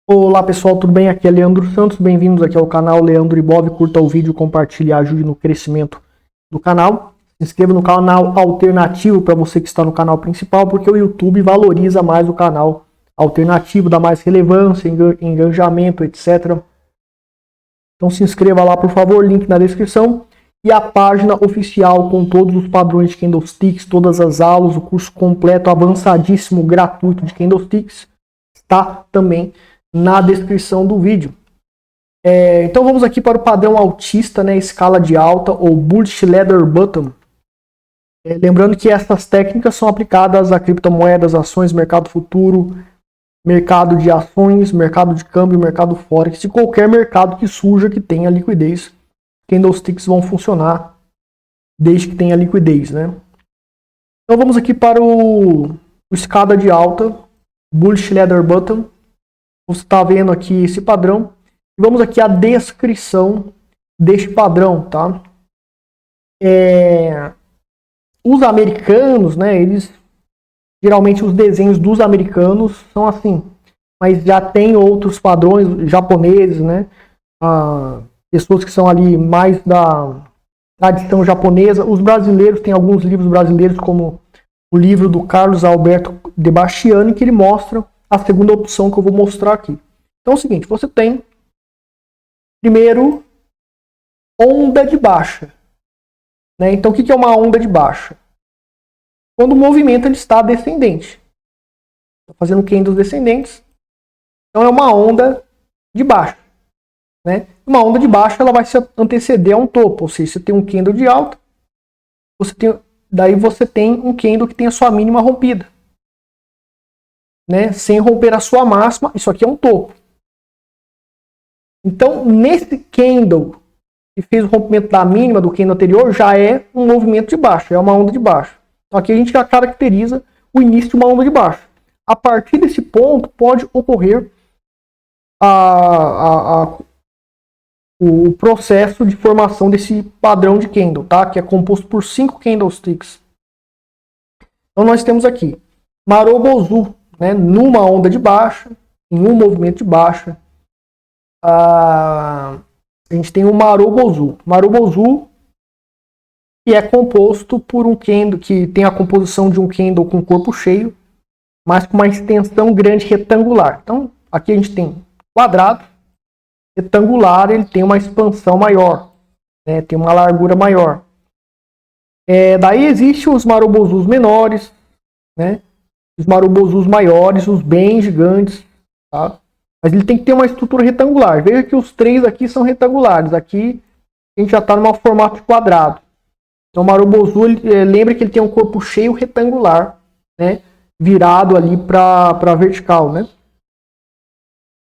Olá pessoal, tudo bem? Aqui é Leandro Santos, bem-vindos aqui ao canal Leandro Ibov. Curta o vídeo, compartilhe e ajude no crescimento do canal. Se inscreva no canal alternativo para você que está no canal principal, porque o YouTube valoriza mais o canal alternativo, dá mais relevância, engajamento, etc. Então se inscreva lá, por favor, link na descrição. E a página oficial com todos os padrões de Candlesticks, todas as aulas, o curso completo, avançadíssimo, gratuito de Candlesticks, está também na descrição do vídeo. Então vamos aqui para o padrão altista, né, escala de alta ou Bullish Ladder Bottom. Lembrando que essas técnicas são aplicadas a criptomoedas, ações, mercado futuro, mercado de ações, mercado de câmbio, mercado forex e qualquer mercado que surja que tenha liquidez. Candlesticks vão funcionar desde que tenha liquidez, né? Então vamos aqui para o escada de alta, Bullish Ladder Bottom. Você está vendo aqui esse padrão. E vamos aqui à descrição deste padrão, tá? Os americanos, né? Eles geralmente os desenhos dos americanos são assim, mas já tem outros padrões japoneses, né? Pessoas que são ali mais da tradição japonesa. Os brasileiros, tem alguns livros brasileiros, como o livro do Carlos Alberto de Bastiani, que ele mostra a segunda opção que eu vou mostrar aqui. Então é o seguinte, você tem primeiro onda de baixa, né? Então o que é uma onda de baixa? Quando o movimento ele está descendente, está fazendo candles descendentes, então é uma onda de baixa, né? Uma onda de baixa ela vai se anteceder a um topo, ou seja, você tem um candle de alta, daí você tem um candle que tem a sua mínima rompida, né, sem romper a sua máxima. Isso aqui é um topo. Então, nesse candle que fez o rompimento da mínima do candle anterior, já é um movimento de baixa, é uma onda de baixa. Então, aqui a gente já caracteriza o início de uma onda de baixa. A partir desse ponto, pode ocorrer o processo de formação desse padrão de candle, tá? Que é composto por 5 candlesticks. Então, nós temos aqui Marubozu, né, numa onda de baixa, em um movimento de baixa. A gente tem o Marubozu. Marubozu, que é composto por um candle que tem a composição de um candle com corpo cheio, mas com uma extensão grande retangular. Então, aqui a gente tem quadrado, retangular, ele tem uma expansão maior, né, tem uma largura maior. Daí existem os Marubozus menores, né? Os Marubozus maiores, os bem gigantes, tá? Mas ele tem que ter uma estrutura retangular. Veja que os três aqui são retangulares. Aqui a gente já está no formato de quadrado. Então o Marubozu, lembra que ele tem um corpo cheio retangular, né? Virado ali para vertical, né?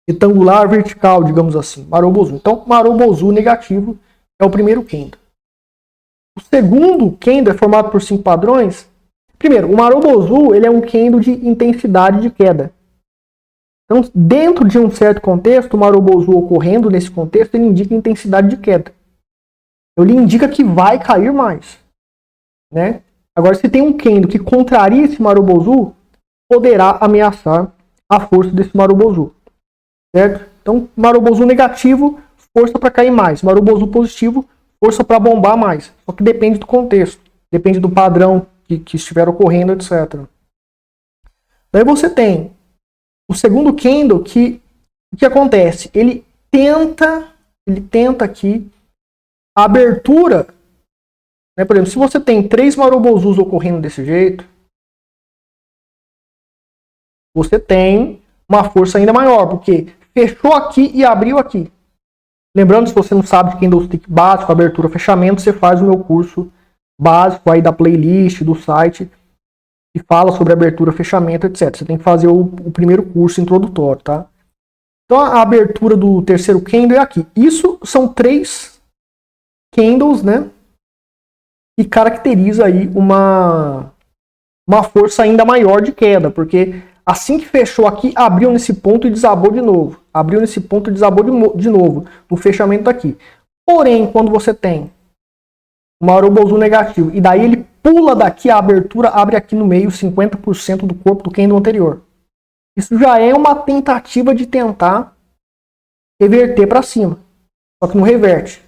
Retangular, vertical, digamos assim. Marubozu. Então Marubozu negativo é o primeiro candle. O segundo candle é formado por 5 padrões. Primeiro, o Marubozu ele é um candle de intensidade de queda. Então, dentro de um certo contexto, o Marubozu ocorrendo nesse contexto, ele indica intensidade de queda. Ele indica que vai cair mais, né? Agora, se tem um candle que contraria esse Marubozu, poderá ameaçar a força desse Marubozu, certo? Então, Marubozu negativo, força para cair mais. Marubozu positivo, força para bombar mais. Só que depende do contexto, depende do padrão que estiver ocorrendo, etc. Daí você tem o segundo candle que o que acontece? Ele tenta aqui a abertura, né? Por exemplo, se você tem 3 Marubozus ocorrendo desse jeito, você tem uma força ainda maior, porque fechou aqui e abriu aqui. Lembrando, se você não sabe de candlestick básico, abertura, fechamento, você faz o meu curso básico aí da playlist, do site, que fala sobre abertura, fechamento, etc. Você tem que fazer o primeiro curso introdutório, tá? Então a abertura do terceiro candle é aqui. Isso são 3 candles, né? Que caracteriza aí uma força ainda maior de queda, porque assim que fechou aqui, abriu nesse ponto e desabou de novo. Abriu nesse ponto e desabou de novo no fechamento daqui. Porém, quando você tem o Marubozu negativo, e daí ele pula daqui, a abertura abre aqui no meio 50% do corpo do candle anterior. Isso já é uma tentativa de tentar reverter para cima. Só que não reverte.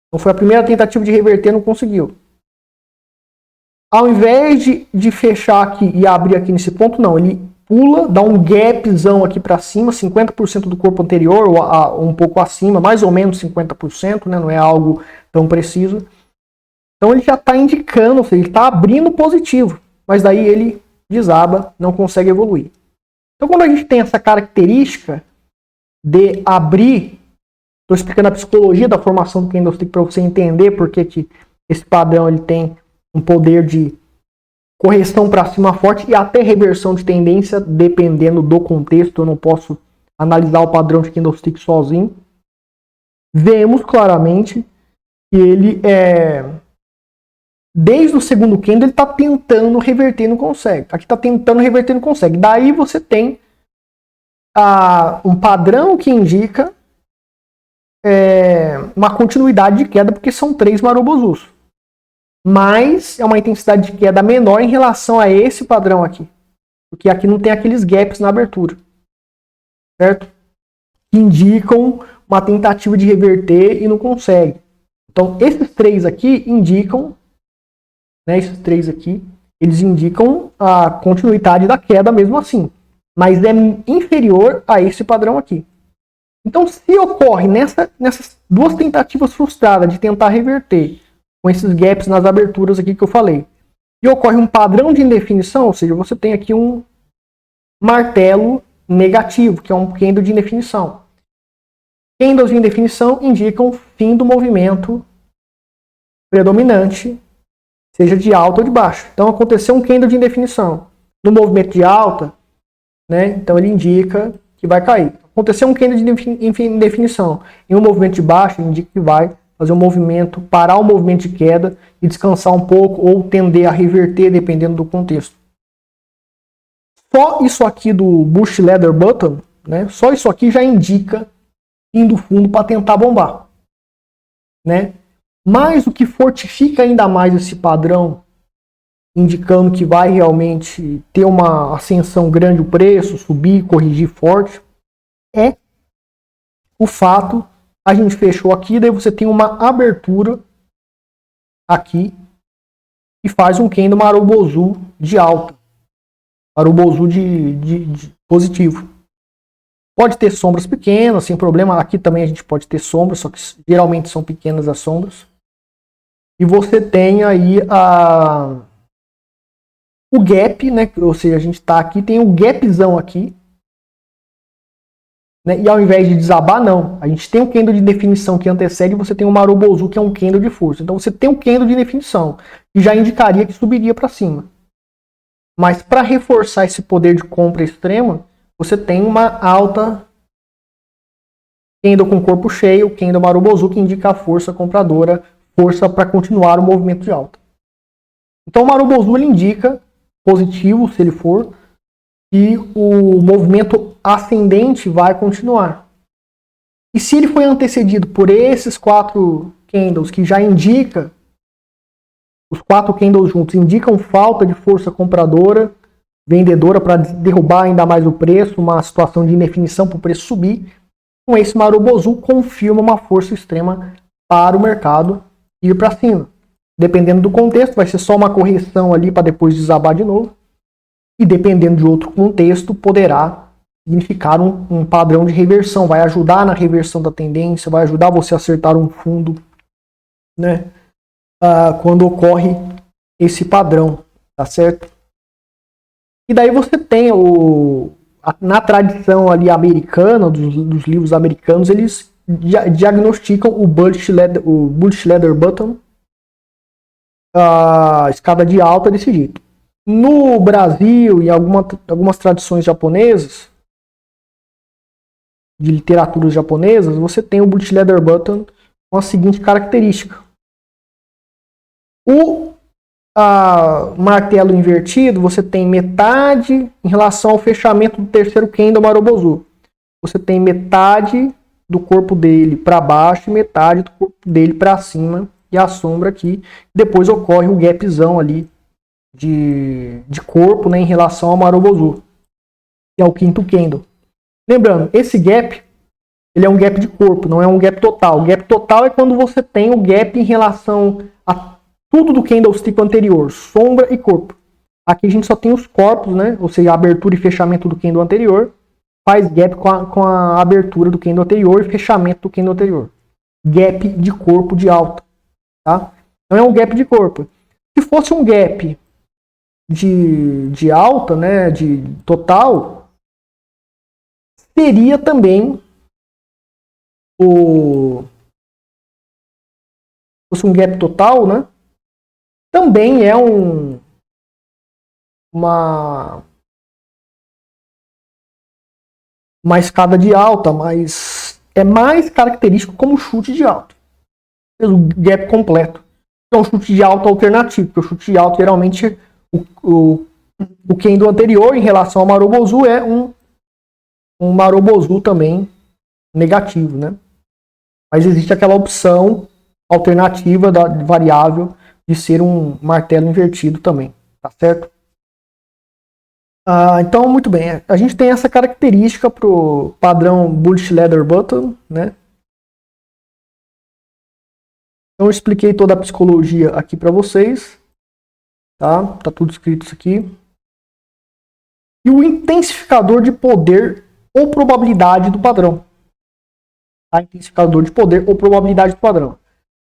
Então foi a primeira tentativa de reverter, não conseguiu. Ao invés de fechar aqui e abrir aqui nesse ponto, não. Ele pula, dá um gapzão aqui para cima, 50% do corpo anterior, ou um pouco acima, mais ou menos 50%, né? Não é algo tão preciso. Então ele já está indicando, ou seja, ele está abrindo positivo. Mas daí ele desaba, não consegue evoluir. Então quando a gente tem essa característica de abrir, estou explicando a psicologia da formação do candlestick para você entender por que esse padrão ele tem um poder de correção para cima forte e até reversão de tendência, dependendo do contexto. Eu não posso analisar o padrão de candlestick sozinho. Vemos claramente que ele desde o segundo candle ele está tentando reverter e não consegue. Aqui está tentando reverter e não consegue. Daí você tem um padrão que indica uma continuidade de queda, porque são 3 marobozus. Mas é uma intensidade de queda menor em relação a esse padrão aqui. Porque aqui não tem aqueles gaps na abertura. Certo? Que indicam uma tentativa de reverter e não consegue. Então, esses 3 aqui indicam, né, esses 3 aqui, eles indicam a continuidade da queda mesmo assim. Mas é inferior a esse padrão aqui. Então, se ocorre nessas 2 tentativas frustradas de tentar reverter, com esses gaps nas aberturas aqui que eu falei, e ocorre um padrão de indefinição, ou seja, você tem aqui um martelo negativo, que é um candle de indefinição. Candles de indefinição indicam o fim do movimento predominante, seja de alta ou de baixa. Então aconteceu um candle de indefinição. No movimento de alta, né, então ele indica que vai cair. Aconteceu um candle de indefinição. Em um movimento de baixa, indica que vai fazer um movimento, parar o movimento de queda e descansar um pouco ou tender a reverter, dependendo do contexto. Só isso aqui do Bush Leather Button, né, só isso aqui já indica indo fundo para tentar bombar. Né? Mas o que fortifica ainda mais esse padrão, indicando que vai realmente ter uma ascensão grande o preço, subir, corrigir forte, é o fato, a gente fechou aqui, daí você tem uma abertura aqui e faz um candle marubozu de alta, marubozu de positivo. Pode ter sombras pequenas, sem problema. Aqui também a gente pode ter sombras, só que geralmente são pequenas as sombras. E você tem aí o gap, né? Ou seja, a gente está aqui, tem um gapzão aqui. Né? E ao invés de desabar, não. A gente tem um candle de definição que antecede e você tem um marubozu, que é um candle de força. Então você tem um candle de definição, que já indicaria que subiria para cima. Mas para reforçar esse poder de compra extrema, você tem uma alta candle com corpo cheio, candle marubozu, que indica a força compradora, força para continuar o movimento de alta. Então o marubozu ele indica positivo, se ele for, e o movimento ascendente vai continuar. E se ele foi antecedido por esses 4 candles que já indica, os 4 candles juntos indicam falta de força compradora, vendedora para derrubar ainda mais o preço, uma situação de indefinição para o preço subir, com esse marubozu confirma uma força extrema para o mercado ir para cima. Dependendo do contexto, vai ser só uma correção ali para depois desabar de novo. E dependendo de outro contexto, poderá significar um padrão de reversão. Vai ajudar na reversão da tendência, vai ajudar você a acertar um fundo, né? Quando ocorre esse padrão, tá certo? E daí você tem na tradição ali americana, dos livros americanos, eles diagnosticam o Bush Leather Button, a escada de alta desse jeito. No Brasil e algumas tradições japonesas, de literaturas japonesas, você tem o Bush Leather Button com a seguinte característica. O martelo invertido, você tem metade em relação ao fechamento do terceiro candle marubozu. Você tem metade do corpo dele para baixo e metade do corpo dele para cima, e a sombra aqui. Depois ocorre o gapzão ali de corpo, né, em relação ao marubozu. que é o quinto candle. Lembrando, esse gap, ele é um gap de corpo, não é um gap total. O gap total é quando você tem o gap em relação a tudo do candlestick anterior, sombra e corpo. Aqui a gente só tem os corpos, né? Ou seja, a abertura e fechamento do candle anterior faz gap com a abertura do candle anterior e fechamento do candle anterior. Gap de corpo de alta, tá? Não é um gap de corpo. Se fosse um gap de alta, né, de total, seria também fosse um gap total, né? Também é uma escada de alta, mas é mais característico como chute de alta. O gap completo. É um chute de alta alternativo, porque o chute de alta geralmente o candle anterior em relação ao Marubozu é um Marubozu também negativo, né? Mas existe aquela opção alternativa da variável de ser um martelo invertido também, tá certo? Então, muito bem, a gente tem essa característica para o padrão Bullish Leather Button, né? Então, eu expliquei toda a psicologia aqui para vocês, tá? Tá tudo escrito isso aqui. E o intensificador de poder ou probabilidade do padrão. Tá? Intensificador de poder ou probabilidade do padrão.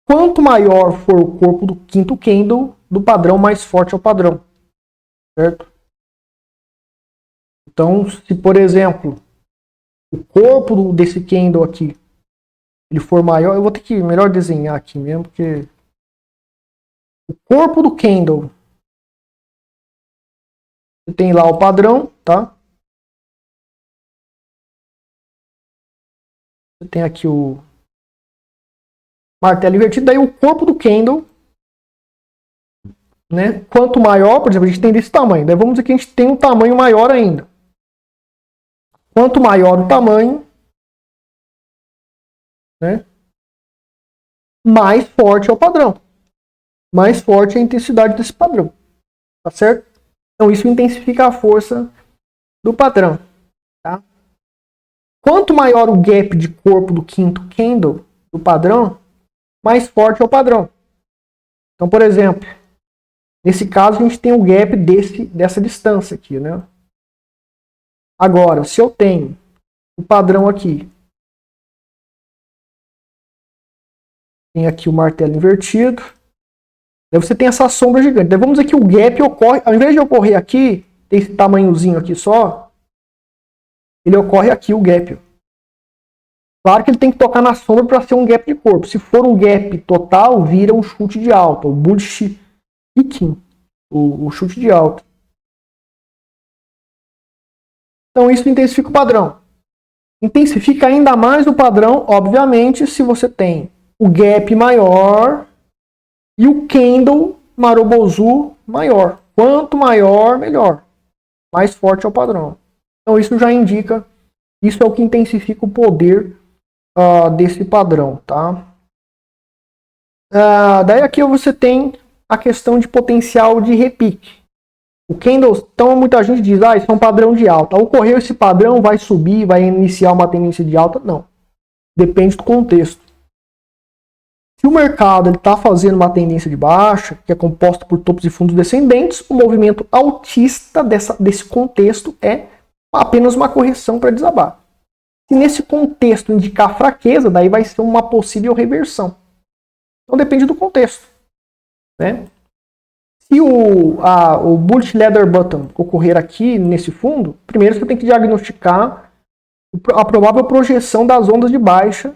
Quanto maior for o corpo do quinto candle do padrão, mais forte é o padrão. Certo? Então, se por exemplo, o corpo desse candle aqui ele for maior, eu vou ter que melhor desenhar aqui mesmo, porque o corpo do candle, você tem lá o padrão, tá? Você tem aqui o martelo invertido, daí o corpo do candle, né? Quanto maior, por exemplo, a gente tem desse tamanho, daí vamos dizer que a gente tem um tamanho maior ainda. Quanto maior o tamanho, né? Mais forte é o padrão. Mais forte é a intensidade desse padrão. Tá certo? Então isso intensifica a força do padrão. Tá? Quanto maior o gap de corpo do quinto candle do padrão, mais forte é o padrão. Então, por exemplo, nesse caso a gente tem o gap dessa distância aqui, né? Agora, se eu tenho o padrão aqui, tem aqui o martelo invertido, daí você tem essa sombra gigante. Daí vamos dizer que o gap ocorre, ao invés de ocorrer aqui, tem esse tamanhozinho aqui só, ele ocorre aqui, o gap. Claro que ele tem que tocar na sombra para ser um gap de corpo. Se for um gap total, vira um chute de alta, o bullish kicking, o chute de alta. Então isso intensifica o padrão. Intensifica ainda mais o padrão, obviamente, se você tem o gap maior e o candle Marubozu maior. Quanto maior, melhor. Mais forte é o padrão. Então isso já indica, isso é o que intensifica o poder desse padrão, tá? Daí aqui você tem a questão de potencial de repique. O candle, então muita gente diz, isso é um padrão de alta. Ocorreu esse padrão, vai subir, vai iniciar uma tendência de alta? Não. Depende do contexto. Se o mercado está fazendo uma tendência de baixa, que é composta por topos e fundos descendentes, o movimento altista desse contexto é apenas uma correção para desabar. Se nesse contexto indicar fraqueza, daí vai ser uma possível reversão. Então depende do contexto, né? Se o Bullish Leather Button ocorrer aqui nesse fundo, primeiro você tem que diagnosticar a provável projeção das ondas de baixa.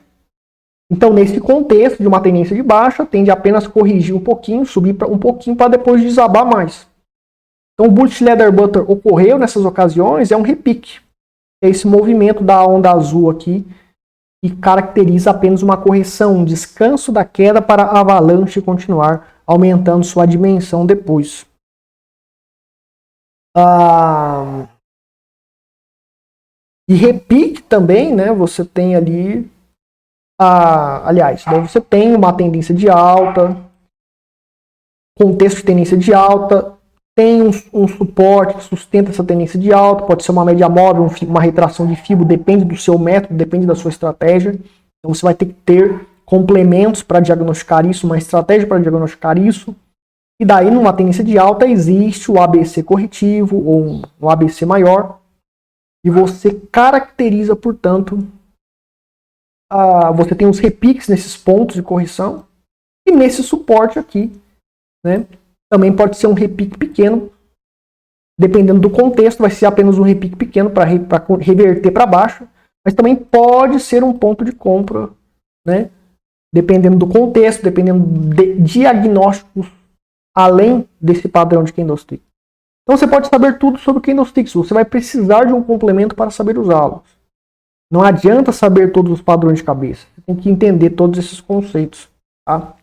Então, nesse contexto de uma tendência de baixa, tende a apenas corrigir um pouquinho, subir um pouquinho para depois desabar mais. Então, o Bullish Leather Button ocorreu nessas ocasiões, é um repique. É esse movimento da onda azul aqui, que caracteriza apenas uma correção, um descanso da queda para a avalanche continuar aumentando sua dimensão depois. E repique também, né? Você tem ali, aliás, você tem uma tendência de alta, contexto de tendência de alta, tem um suporte que sustenta essa tendência de alta, pode ser uma média móvel, uma retração de FIBO, depende do seu método, depende da sua estratégia. Então você vai ter que ter complementos para diagnosticar isso, uma estratégia para diagnosticar isso. E daí, numa tendência de alta, existe o ABC corretivo ou um ABC maior. E você caracteriza, portanto, você tem os repiques nesses pontos de correção. E nesse suporte aqui, né, também pode ser um repique pequeno. Dependendo do contexto, vai ser apenas um repique pequeno para reverter para baixo. Mas também pode ser um ponto de compra, né? Dependendo do contexto, dependendo de diagnósticos além desse padrão de candlestick. Então você pode saber tudo sobre candlesticks, você vai precisar de um complemento para saber usá-los. Não adianta saber todos os padrões de cabeça, você tem que entender todos esses conceitos. Tá?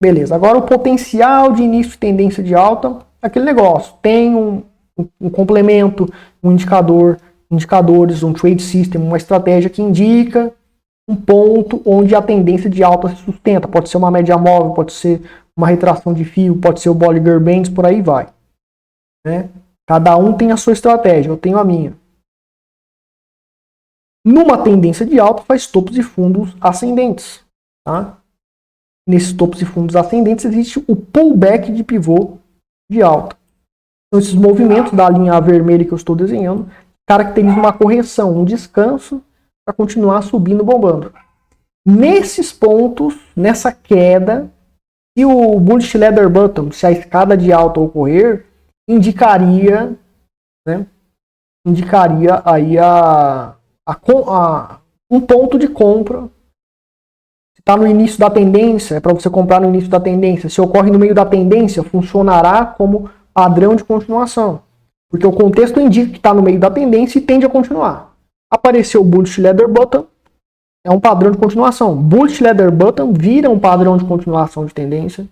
Beleza, agora o potencial de início de tendência de alta, aquele negócio, tem um complemento, um indicador, indicadores, um trade system, uma estratégia que indica um ponto onde a tendência de alta se sustenta. Pode ser uma média móvel, pode ser uma retração de fio, pode ser o Bollinger Bands, por aí vai. Né? Cada um tem a sua estratégia, eu tenho a minha. Numa tendência de alta, faz topos e fundos ascendentes. Tá? Nesses topos e fundos ascendentes existe o pullback de pivô de alta. Então, esses movimentos da linha vermelha que eu estou desenhando caracterizam uma correção, um descanso, para continuar subindo, bombando. Nesses pontos, nessa queda, se o bullish ladder bottom, se a escada de alta ocorrer, indicaria, né, indicaria aí um ponto de compra. Se está no início da tendência, é para você comprar no início da tendência. Se ocorre no meio da tendência, funcionará como padrão de continuação. Porque o contexto indica que está no meio da tendência e tende a continuar. Apareceu o bullish ladder bottom, é um padrão de continuação. Bullish ladder bottom vira um padrão de continuação de tendência,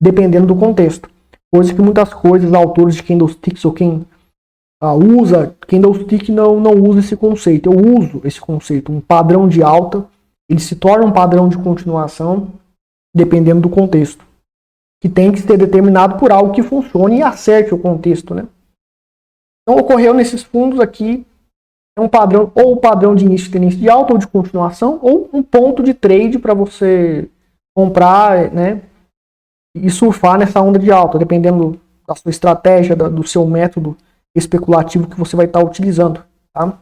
dependendo do contexto. Coisa que muitas coisas, autores de candlesticks ou quem usa candlestick não usa esse conceito. Eu uso esse conceito, um padrão de alta, ele se torna um padrão de continuação, dependendo do contexto. Que tem que ser determinado por algo que funcione e acerte o contexto, né? Então ocorreu nesses fundos aqui, é um padrão, ou o padrão de início de tendência de alta ou de continuação, ou um ponto de trade para você comprar, né, e surfar nessa onda de alta, dependendo da sua estratégia, do seu método especulativo que você vai estar utilizando. Tá?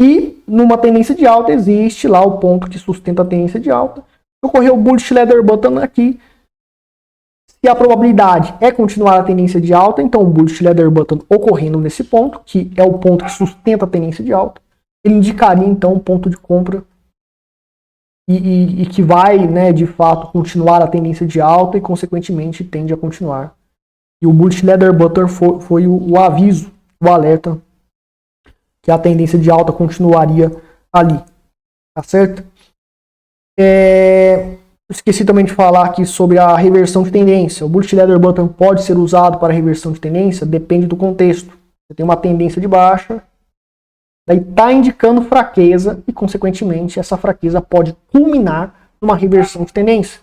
E numa tendência de alta existe lá o ponto que sustenta a tendência de alta. Ocorreu o bullish ladder bottom aqui. Se a probabilidade é continuar a tendência de alta, então o bullish ladder bottom ocorrendo nesse ponto, que é o ponto que sustenta a tendência de alta, ele indicaria então um ponto de compra e que vai, né, de fato, continuar a tendência de alta e, consequentemente, tende a continuar. E o bullish ladder bottom foi o aviso, o alerta, que a tendência de alta continuaria ali. Tá certo? Esqueci também de falar aqui sobre a reversão de tendência. O bullish ladder bottom pode ser usado para reversão de tendência? Depende do contexto. Você tem uma tendência de baixa, daí está indicando fraqueza e, consequentemente, essa fraqueza pode culminar numa reversão de tendência.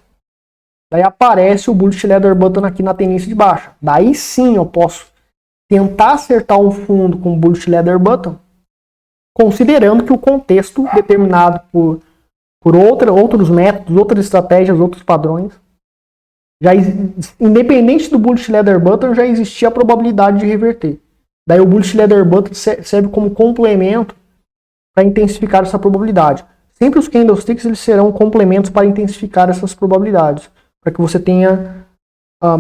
Daí aparece o bullish ladder bottom aqui na tendência de baixa. Daí sim eu posso tentar acertar um fundo com o bullish ladder bottom, considerando que o contexto determinado por outros métodos, outras estratégias, outros padrões, independente do bullish ladder bottom, já existia a probabilidade de reverter. Daí o bullish ladder bottom serve como complemento para intensificar essa probabilidade. Sempre os candlesticks eles serão complementos para intensificar essas probabilidades, para que você tenha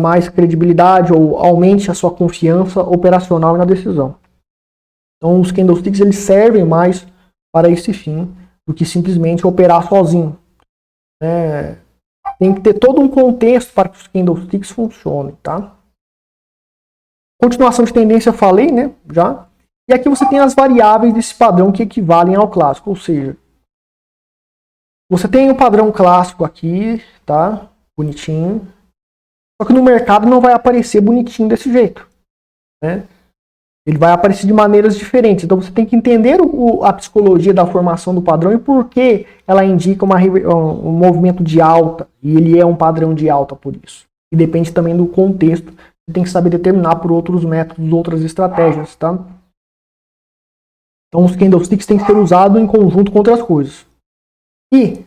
mais credibilidade ou aumente a sua confiança operacional na decisão. Então os candlesticks eles servem mais para esse fim do que simplesmente operar sozinho. Tem que ter todo um contexto para que os candlesticks funcionem, tá? Continuação de tendência eu falei, né? Já. E aqui você tem as variáveis desse padrão que equivalem ao clássico, ou seja, você tem o padrão clássico aqui, tá? Bonitinho. Só que no mercado não vai aparecer bonitinho desse jeito, né? Ele vai aparecer de maneiras diferentes. Então você tem que entender a psicologia da formação do padrão e por que ela indica um movimento de alta. E ele é um padrão de alta por isso. E depende também do contexto Você tem que saber determinar por outros métodos, outras estratégias, tá? Então os candlesticks têm que ser usados em conjunto com outras coisas. E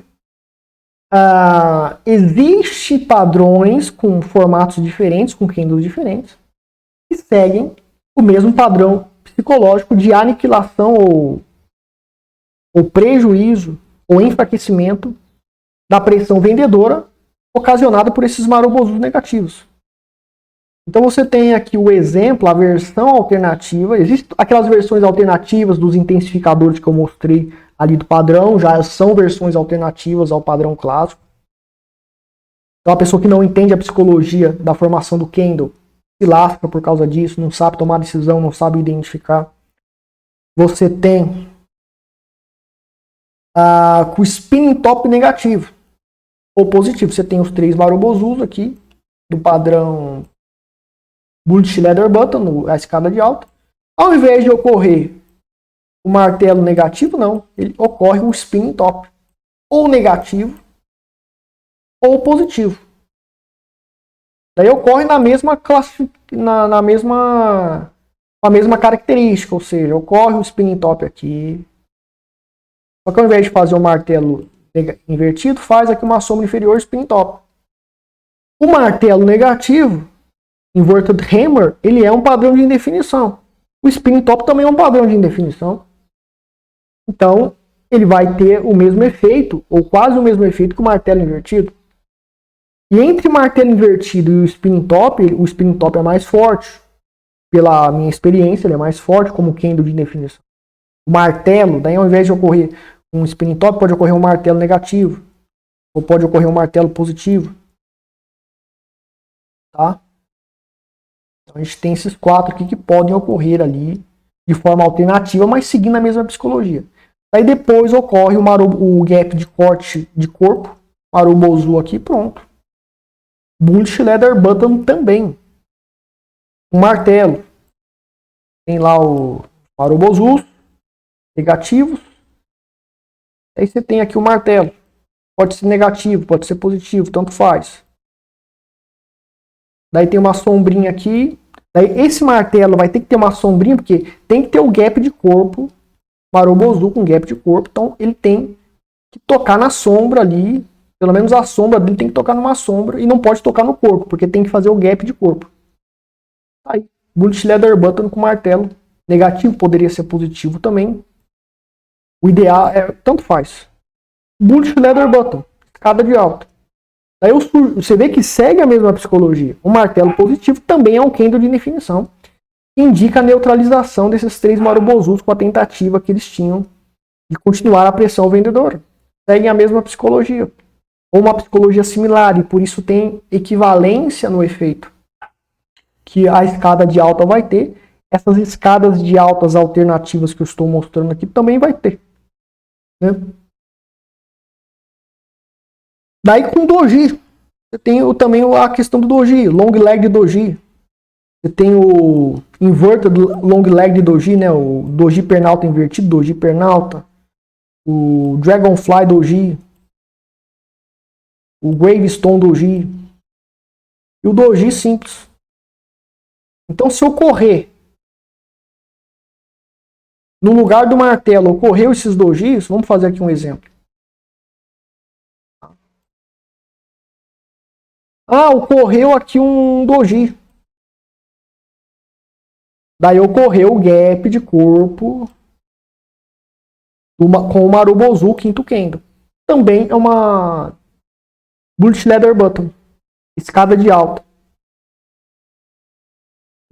existe padrões com formatos diferentes, com candles diferentes, que seguem o mesmo padrão psicológico de aniquilação ou prejuízo ou enfraquecimento da pressão vendedora ocasionada por esses marobozus negativos. Então você tem aqui o exemplo, a versão alternativa. Existem aquelas versões alternativas dos intensificadores que eu mostrei ali do padrão, já são versões alternativas ao padrão clássico. Então a pessoa que não entende a psicologia da formação do candle se lasca por causa disso, não sabe tomar decisão, não sabe identificar. Você tem com o spinning top negativo ou positivo. Você tem os três marobozus aqui do padrão Bullish Leather Button, a escada de alta. Ao invés de ocorrer o martelo negativo, não. Ele ocorre o spinning top. Ou negativo, ou positivo. Daí ocorre na mesma com a mesma característica, ou seja, ocorre o spinning top aqui. Só que ao invés de fazer o martelo invertido, faz aqui uma sombra inferior spinning top. O martelo negativo, inverted hammer, ele é um padrão de indefinição. O spinning top também é um padrão de indefinição. Então, ele vai ter o mesmo efeito, ou quase o mesmo efeito que o martelo invertido. E entre o martelo invertido e o spinning top é mais forte. Pela minha experiência, ele é mais forte como candle de indefinição. O martelo, daí ao invés de ocorrer um spinning top, pode ocorrer um martelo negativo. Ou pode ocorrer um martelo positivo. Tá? Então a gente tem esses quatro aqui que podem ocorrer ali de forma alternativa, mas seguindo a mesma psicologia. Aí depois ocorre o gap de corte de corpo, marobozu aqui, pronto. Bullish Leather Button também. O martelo. Tem lá o marobozus negativos. Aí você tem aqui o martelo. Pode ser negativo, pode ser positivo, tanto faz. Daí tem uma sombrinha aqui. Daí esse martelo vai ter que ter uma sombrinha, porque tem que ter o gap de corpo. Marobozu com gap de corpo. Então ele tem que tocar na sombra ali. Pelo menos a sombra dele tem que tocar numa sombra. E não pode tocar no corpo, porque tem que fazer o gap de corpo. Aí, Bullish Leather Button com martelo. Negativo, poderia ser positivo também. O ideal é, tanto faz. Bullish Leather Button, escada de alta. Daí você vê que segue a mesma psicologia. O martelo positivo também é um candle de indefinição. Indica a neutralização desses três marobozus com a tentativa que eles tinham de continuar a pressão vendedora. Seguem a mesma psicologia. Ou uma psicologia similar, e por isso tem equivalência no efeito que a escada de alta vai ter. Essas escadas de altas alternativas que eu estou mostrando aqui também vai ter. Né? Daí com doji, você tem também a questão do doji, long leg de doji. Você tem o inverted long leg de doji, né? O doji pernalta invertido, doji pernalta. O dragonfly doji. O gravestone doji. E o doji simples. Então se ocorrer no lugar do martelo, ocorreu esses dojis, vamos fazer aqui um exemplo. Ocorreu aqui um doji. Daí ocorreu o gap de corpo com o marobozu, quinto candle. Também é uma Bullish Leather Button, escada de alta.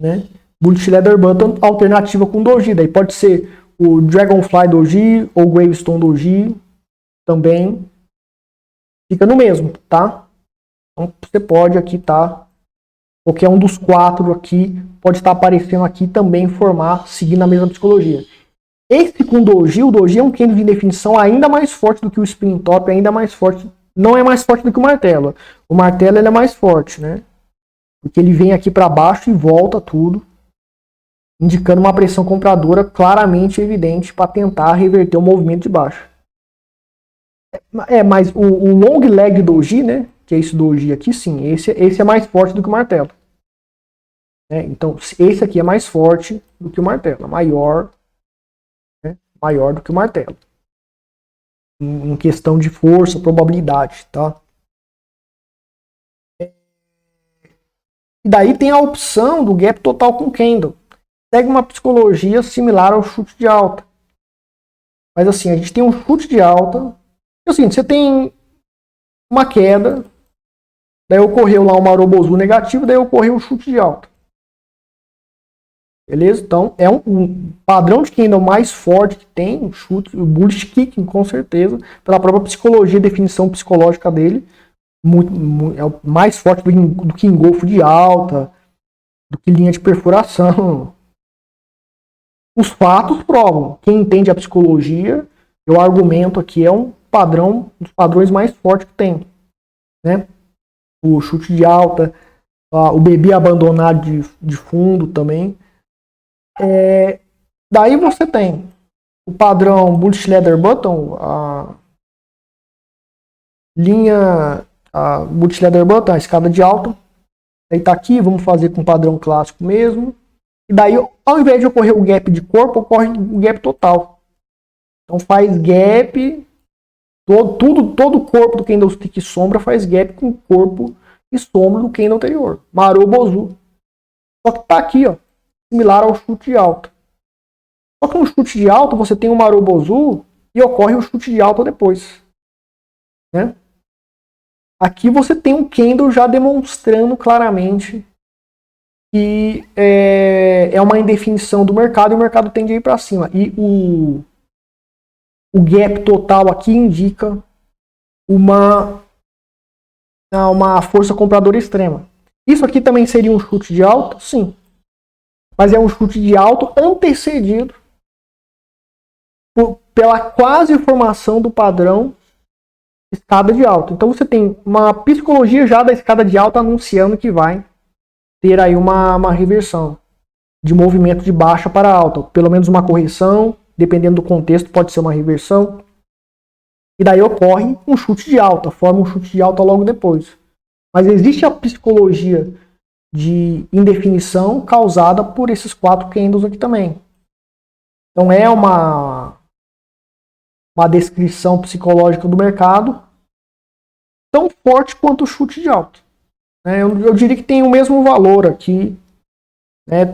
Né? Bullish Leather Button alternativa com doji. Daí pode ser o Dragonfly doji ou Gravestone doji. Também fica no mesmo, tá? Então você pode aqui tá, qualquer um dos quatro aqui pode estar aparecendo aqui também formar, seguindo a mesma psicologia. Esse com doji, o doji é um candle de definição ainda mais forte do que o spinning top, ainda mais forte, não é mais forte do que o martelo. O martelo ele é mais forte, né? Porque ele vem aqui para baixo e volta tudo, indicando uma pressão compradora claramente evidente para tentar reverter o movimento de baixo. Mas o long leg doji, né? Que é esse doji aqui, sim. Esse é mais forte do que o martelo. né? Então, esse aqui é mais forte do que o martelo, maior, né? Maior do que o martelo. Em questão de força, probabilidade, tá? E daí tem a opção do gap total com candle. Segue uma psicologia similar ao chute de alta. Mas assim, a gente tem um chute de alta. Assim, você tem uma queda, daí ocorreu lá um Marobozu negativo, daí ocorreu um chute de alta. Beleza? Então, é um padrão de candle mais forte que tem, um chute, o bullish kicking, com certeza, pela própria psicologia, definição psicológica dele, é o mais forte do que engolfo de alta, do que linha de perfuração. Os fatos provam. Quem entende a psicologia, eu argumento aqui, é um padrão, dos padrões mais fortes que tem, né? O chute de alta, o bebê abandonado de fundo também. Daí você tem o padrão bullish leather button, a linha bullish leather button, a escada de alta. Aí tá aqui, vamos fazer com o padrão clássico mesmo. E daí, ao invés de ocorrer o gap de corpo, ocorre o gap total. Então faz gap, todo o corpo do candlestick sombra faz gap com o corpo e sombra do candle anterior. Marobozu. Só que tá aqui, ó, similar ao chute de alta. Só que no chute de alta você tem o Marobozu e ocorre o chute de alta depois, né? Aqui você tem um candle já demonstrando claramente que é uma indefinição do mercado e o mercado tende a ir para cima. E o gap total aqui indica uma força compradora extrema. Isso aqui também seria um chute de alta? Sim. Mas é um chute de alto antecedido pela quase formação do padrão escada de alta. Então você tem uma psicologia já da escada de alta anunciando que vai ter aí uma reversão de movimento de baixa para alta. Pelo menos uma correção, dependendo do contexto, pode ser uma reversão. E daí ocorre um chute de alta, forma um chute de alta logo depois. Mas existe a psicologia de indefinição causada por esses 4 candles aqui também. Então é uma descrição psicológica do mercado tão forte quanto o chute de alta. Eu diria que tem o mesmo valor aqui.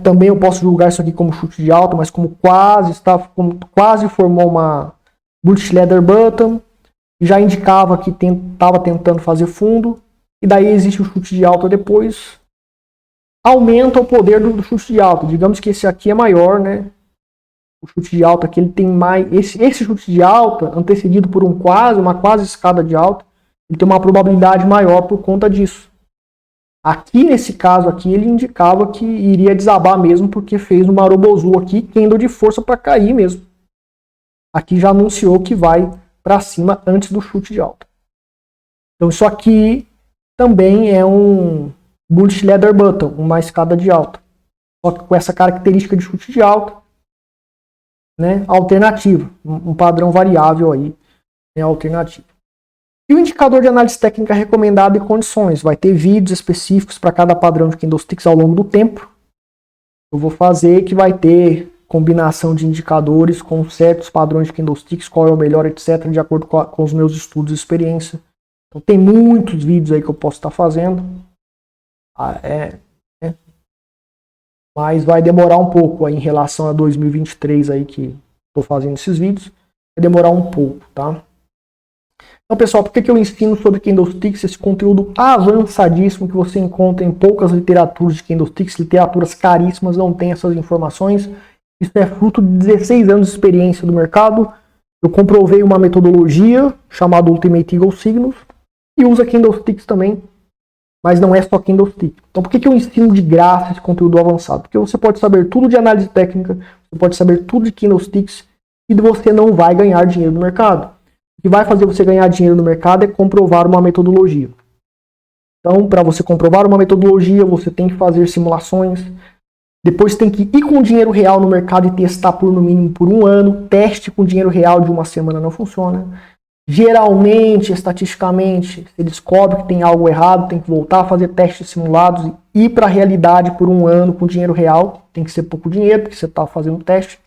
Também eu posso julgar isso aqui como chute de alta, mas como quase formou uma bullish leather button, já indicava que estava tentando fazer fundo, e daí existe o chute de alta depois. Aumenta o poder do chute de alta. Digamos que esse aqui é maior, né? O chute de alta aqui ele tem mais. Esse chute de alta, antecedido por uma quase escada de alta, ele tem uma probabilidade maior por conta disso. Aqui nesse caso aqui ele indicava que iria desabar mesmo porque fez um Marobozu aqui, candle de força para cair mesmo. Aqui já anunciou que vai para cima antes do chute de alta. Então isso aqui também é um bullish leather button, uma escada de alta. Só que com essa característica de chute de alta, né, alternativo, um padrão variável aí, né, alternativo. E o indicador de análise técnica recomendado e condições. Vai ter vídeos específicos para cada padrão de candlesticks ao longo do tempo. Eu vou fazer que vai ter combinação de indicadores com certos padrões de candlesticks, qual é o melhor, etc., de acordo com os meus estudos e experiência. Então tem muitos vídeos aí que eu posso estar fazendo. Mas vai demorar um pouco aí em relação a 2023 aí que estou fazendo esses vídeos. Vai demorar um pouco, tá? Então, pessoal, por que eu ensino sobre candlesticks, esse conteúdo avançadíssimo que você encontra em poucas literaturas de candlesticks, literaturas caríssimas, não tem essas informações. Isso é fruto de 16 anos de experiência do mercado. Eu comprovei uma metodologia chamada Ultimate Eagle Signals e usa candlesticks também, mas não é só candlestick. Então, por que eu ensino de graça esse conteúdo avançado? Porque você pode saber tudo de análise técnica, você pode saber tudo de candlesticks e você não vai ganhar dinheiro no mercado. O que vai fazer você ganhar dinheiro no mercado é comprovar uma metodologia. Então, para você comprovar uma metodologia, você tem que fazer simulações. Depois tem que ir com dinheiro real no mercado e testar por no mínimo por um ano. Teste com dinheiro real de uma semana não funciona. Geralmente, estatisticamente, você descobre que tem algo errado, tem que voltar a fazer testes simulados e ir para a realidade por um ano com dinheiro real. Tem que ser pouco dinheiro, porque você está fazendo teste.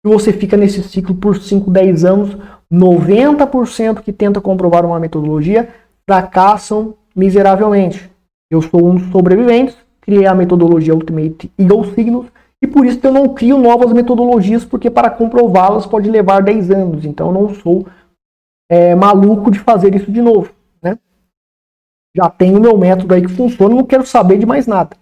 E você fica nesse ciclo por 5, 10 anos. 90% que tenta comprovar uma metodologia fracassam miseravelmente. Eu sou um dos sobreviventes, criei a metodologia Ultimate Eagle Signals, e por isso que eu não crio novas metodologias, porque para comprová-las pode levar 10 anos. Então eu não sou maluco de fazer isso de novo, né? Já tenho o meu método aí que funciona, não quero saber de mais nada,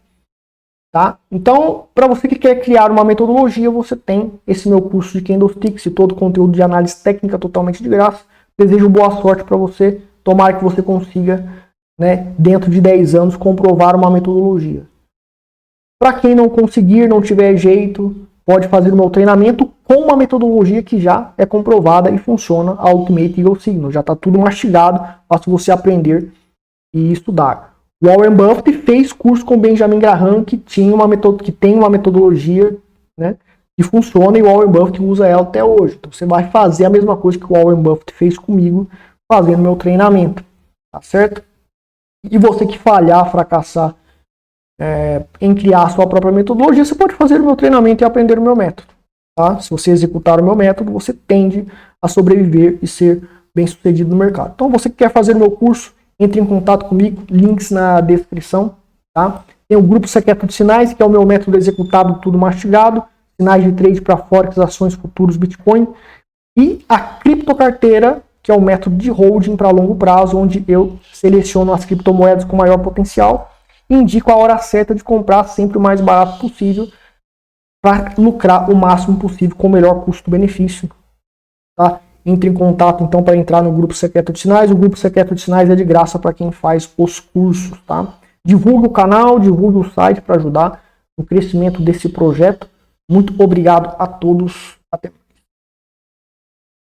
tá? Então, para você que quer criar uma metodologia, você tem esse meu curso de Candlesticks e todo o conteúdo de análise técnica totalmente de graça. Desejo boa sorte para você, tomara que você consiga, né, dentro de 10 anos, comprovar uma metodologia. Para quem não conseguir, não tiver jeito, pode fazer o meu treinamento com uma metodologia que já é comprovada e funciona, a Ultimate Eagle Signal. Já está tudo mastigado, basta você aprender e estudar. O Warren Buffett fez curso com Benjamin Graham, que tem uma metodologia, né, que funciona, e o Warren Buffett usa ela até hoje. Então você vai fazer a mesma coisa que o Warren Buffett fez comigo, fazendo meu treinamento. Tá certo? E você que falhar, fracassar em criar a sua própria metodologia, você pode fazer o meu treinamento e aprender o meu método. Tá? Se você executar o meu método, você tende a sobreviver e ser bem sucedido no mercado. Então, você que quer fazer o meu curso, entre em contato comigo, links na descrição. Tá? Tem o grupo secreto de sinais, que é o meu método executado, tudo mastigado, sinais de trade para Forex, ações, futuros, Bitcoin, e a criptocarteira, que é o método de holding para longo prazo, onde eu seleciono as criptomoedas com maior potencial e indico a hora certa de comprar sempre o mais barato possível para lucrar o máximo possível com o melhor custo-benefício. Tá? Entre em contato então para entrar no grupo secreto de sinais. O grupo secreto de sinais é de graça para quem faz os cursos. Tá? Divulgue o canal, divulgue o site para ajudar no crescimento desse projeto. Muito obrigado a todos.